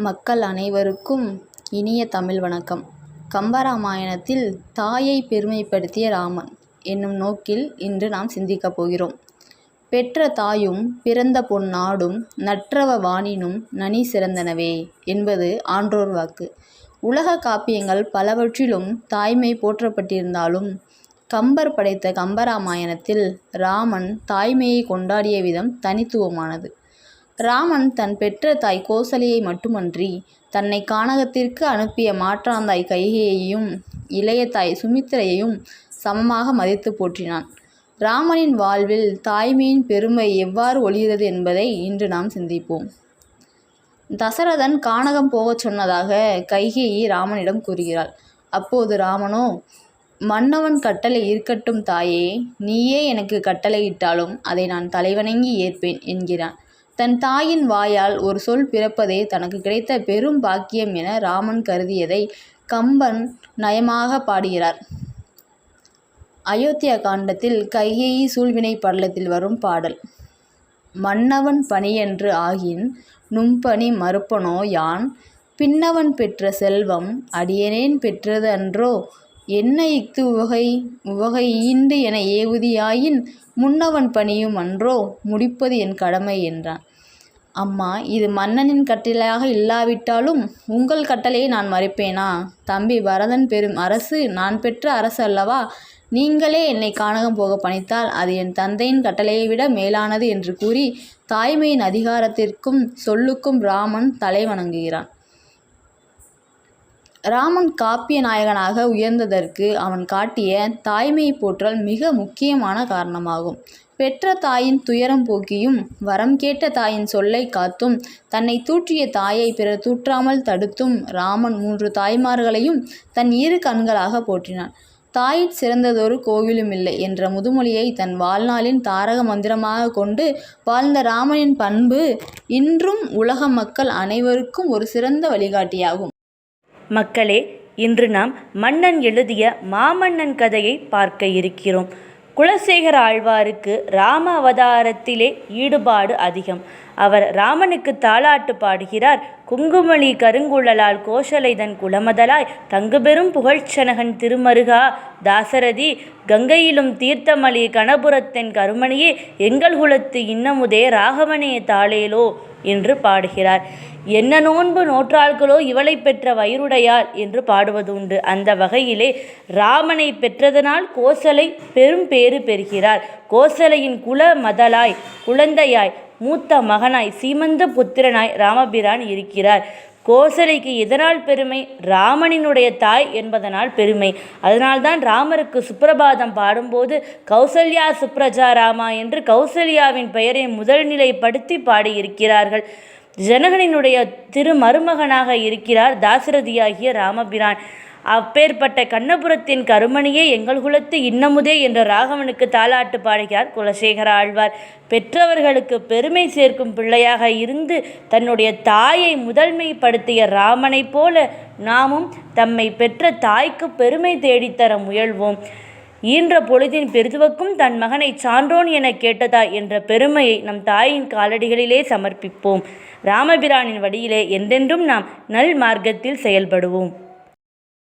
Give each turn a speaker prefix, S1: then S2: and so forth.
S1: மக்கள் அனைவருக்கும் இனிய தமிழ் வணக்கம். கம்பராமாயணத்தில் தாயை பெருமைப்படுத்திய ராமன் என்னும் நோக்கில் இன்று நாம் சிந்திக்கப் போகிறோம். பெற்ற தாயும் பிறந்த பொன் நாடும் நற்றவ வாணினும் நனி சிறந்தனவே என்பது ஆன்றோர் வாக்கு. உலக காப்பியங்கள் பலவற்றிலும் தாய்மை போற்றப்பட்டிருந்தாலும் கம்பர் படைத்த கம்பராமாயணத்தில் ராமன் தாய்மையை கொண்டாடிய விதம் தனித்துவமானது. ராமன் தன் பெற்ற தாய் கோசலையை மட்டுமன்றி தன்னை கானகத்திற்கு அனுப்பிய மாற்றாந்தாய் கைகேயையும் இளைய தாய் சுமித்திரையையும் சமமாக மதித்து போற்றினான். ராமனின் வாழ்வில் தாய்மையின் பெருமை எவ்வாறு ஒளிகிறது என்பதை இன்று நாம் சிந்திப்போம். தசரதன் கானகம் போகச் சொன்னதாக கைகேயி ராமனிடம் கூறுகிறாள். அப்போது ராமனோ, மன்னவன் கட்டளை இருக்கட்டும் தாயே, நீயே எனக்கு கட்டளையிட்டாலும் அதை நான் தலைவணங்கி ஏற்பேன் என்கிறான். தன் தாயின் வாயால் ஒரு சொல் பிறப்பதே தனக்கு கிடைத்த பெரும் பாக்கியம் என ராமன் கருதியதை கம்பன் நயமாக பாடுகிறார். அயோத்தியா காண்டத்தில் கைகேயி சூழ்வினை படலத்தில் வரும் பாடல்: மன்னவன் பணியென்று ஆகின் நும்பணி மறுப்பனோ யான், பின்னவன் பெற்ற செல்வம் அடியேனேன் பெற்றது அன்றோ, என்ன இஃது உவகை ஈண்டு என ஏவுதியாயின், முன்னவன் பணியும் அன்றோ முடிப்பது என் கடமை என்றான். அம்மா, இது மன்னனின் கட்டளையாக இல்லாவிட்டாலும் உங்கள் கட்டளையை நான் மறுப்பேனா? தம்பி பரதன் பெறும் அரசு நான் பெற்ற அரசு அல்லவா? நீங்களே என்னை கானகம் போக பணித்தால் அது என் தந்தையின் கட்டளையை விட மேலானது என்று கூறி தாய்மையின் அதிகாரத்திற்கும் சொல்லுக்கும் ராமன் தலை வணங்குகிறான். ராமன் காப்பிய நாயகனாக உயர்ந்ததற்கு அவன் காட்டிய தாய்மையை போற்றல் மிக முக்கியமான காரணமாகும். பெற்ற தாயின் துயரம் போக்கியும் வரம் கேட்ட தாயின் சொல்லை காத்தும் தன்னை தூற்றிய தாயை பிறர் தூற்றாமல் தடுத்தும் ராமன் 3 தாய்மார்களையும் தன் 2 கண்களாக போற்றினான். தாயிற் சிறந்ததொரு கோவிலும் இல்லை என்ற முதுமொழியை தன் வாழ்நாளின் தாரக மந்திரமாக கொண்டு வாழ்ந்த ராமனின் பண்பு இன்றும் உலக மக்கள் அனைவருக்கும் ஒரு சிறந்த வழிகாட்டியாகும்.
S2: மக்களே, இன்று நாம் மன்னன் எழுதிய மாமன்னன் கதையை பார்க்க இருக்கிறோம். குலசேகர ஆழ்வாருக்கு ராம அவதாரத்திலே ஈடுபாடு அதிகம். அவர் ராமனுக்கு தாலாட்டு பாடுகிறார். குங்குமலி கருங்குழலால் கோசலை தன் குலமதலாய் தங்குபெரும் புகழ்ச்சனகன் திருமருகா தாசரதி, கங்கையிலும் தீர்த்தமலி கணபுரத்தென் கருமணியே, எங்கள் குலத்து இன்னமுதே ராகவனே தாளேலோ என்று பாடுகிறார். என்ன நோன்பு நோற்றாள்களோ இவளை பெற்ற வயிறுடையாள் என்று பாடுவது உண்டு. அந்த வகையிலே ராமனை பெற்றதனால் கோசலை பெரும் பேறு பெறுகிறார். கோசலையின் குல மதலாய் குழந்தையாய் மூத்த மகனாய் சீமந்த புத்திரனாய் ராமபிரான் இருக்கிறார். கோசலைக்கு எதனால் பெருமை? ராமனினுடைய தாய் என்பதனால் பெருமை. அதனால்தான் ராமருக்கு சுப்ரபாதம் பாடும்போது கௌசல்யா சுப்ரஜா ராமா என்று கௌசல்யாவின் பெயரை முதல் நிலைப்படுத்தி பாடியிருக்கிறார்கள். ஜனகனினுடைய திருமருமகனாக இருக்கிறார் தாசரதியாகிய ராமபிரான். அப்பேற்பட்ட கண்ணபுரத்தின் கருமணியே எங்கள் குலத்து இன்னமுதே என்ற ராகவனுக்கு தாலாட்டு பாடுகிறார் குலசேகர ஆழ்வார். பெற்றவர்களுக்கு பெருமை சேர்க்கும் பிள்ளையாக இருந்து தன்னுடைய தாயை முதன்மைப்படுத்திய ராமனைப் போல நாமும் தம்மை பெற்ற தாய்க்கு பெருமை தேடித்தர முயல்வோம். ஈன்ற பொழுதின் பெருதுவக்கும் தன் மகனை சான்றோன் என கேட்டதாய் என்ற பெருமையை நம் தாயின் காலடிகளிலே சமர்ப்பிப்போம். ராமபிரானின் வழியிலே என்றென்றும் நாம் நல் மார்க்கத்தில் செயல்படுவோம்.